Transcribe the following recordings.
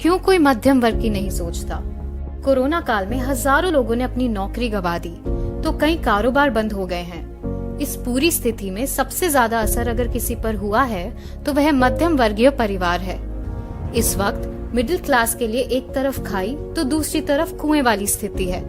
क्यों कोई मध्यम वर्ग की नहीं सोचता? कोरोना काल में हजारों लोगों ने अपनी नौकरी गंवा दी, तो कई कारोबार बंद हो गए हैं। इस पूरी स्थिति में सबसे ज्यादा असर अगर किसी पर हुआ है तो वह मध्यम वर्गीय परिवार है। इस वक्त मिडिल क्लास के लिए एक तरफ खाई तो दूसरी तरफ कुएं वाली स्थिति है।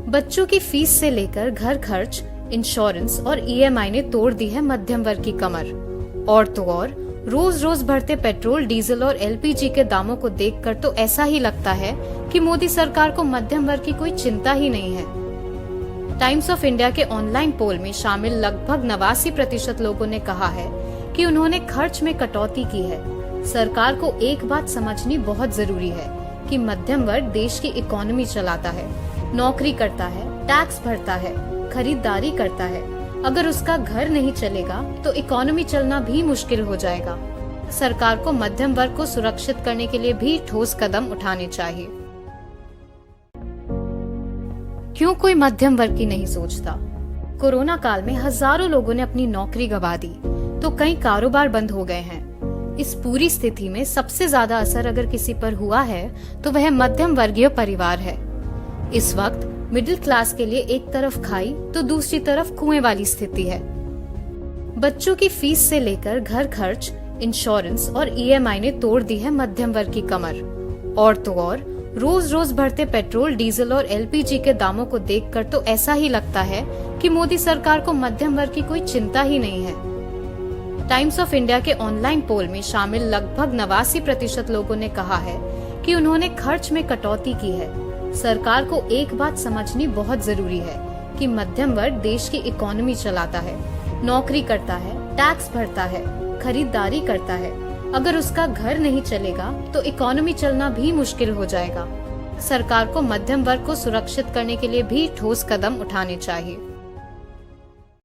बच्चों की फीस से लेकर घर खर्च, इंश्योरेंस और ईएमआई ने तोड़ दी है मध्यम वर्ग की कमर। और तो और रोज रोज बढ़ते पेट्रोल, डीजल और एलपीजी के दामों को देखकर तो ऐसा ही लगता है कि मोदी सरकार को मध्यम वर्ग की कोई चिंता ही नहीं है। टाइम्स ऑफ इंडिया के ऑनलाइन पोल में शामिल लगभग 89% लोगों ने कहा है कि उन्होंने खर्च में कटौती की है। सरकार को एक बात समझनी बहुत जरूरी है कि मध्यम वर्ग देश की इकोनॉमी चलाता है, नौकरी करता है, टैक्स भरता है, खरीदारी करता है। अगर उसका घर नहीं चलेगा तो इकोनॉमी चलना भी मुश्किल हो जाएगा। सरकार को मध्यम वर्ग को सुरक्षित करने के लिए भी ठोस कदम उठाने चाहिए। क्यों कोई मध्यम वर्ग की नहीं सोचता? कोरोना काल में हजारों लोगों ने अपनी नौकरी गंवा दी, तो कई कारोबार बंद हो गए हैं। इस पूरी स्थिति में सबसे ज्यादा असर अगर किसी पर हुआ है तो वह मध्यम वर्गीय परिवार है। इस वक्त मिडिल क्लास के लिए एक तरफ खाई तो दूसरी तरफ कुएं वाली स्थिति है। बच्चों की फीस से लेकर घर खर्च, इंश्योरेंस और ईएमआई ने तोड़ दी है मध्यम वर्ग की कमर। और तो और रोज रोज बढ़ते पेट्रोल, डीजल और एलपीजी के दामों को देखकर तो ऐसा ही लगता है कि मोदी सरकार को मध्यम वर्ग की कोई चिंता ही नहीं है। टाइम्स ऑफ इंडिया के ऑनलाइन पोल में शामिल लगभग 89% लोगों ने कहा है कि उन्होंने खर्च में कटौती की है। सरकार को एक बात समझनी बहुत जरूरी है कि मध्यम वर्ग देश की इकोनॉमी चलाता है, नौकरी करता है, टैक्स भरता है, खरीदारी करता है। अगर उसका घर नहीं चलेगा तो इकोनॉमी चलना भी मुश्किल हो जाएगा। सरकार को मध्यम वर्ग को सुरक्षित करने के लिए भी ठोस कदम उठाने चाहिए।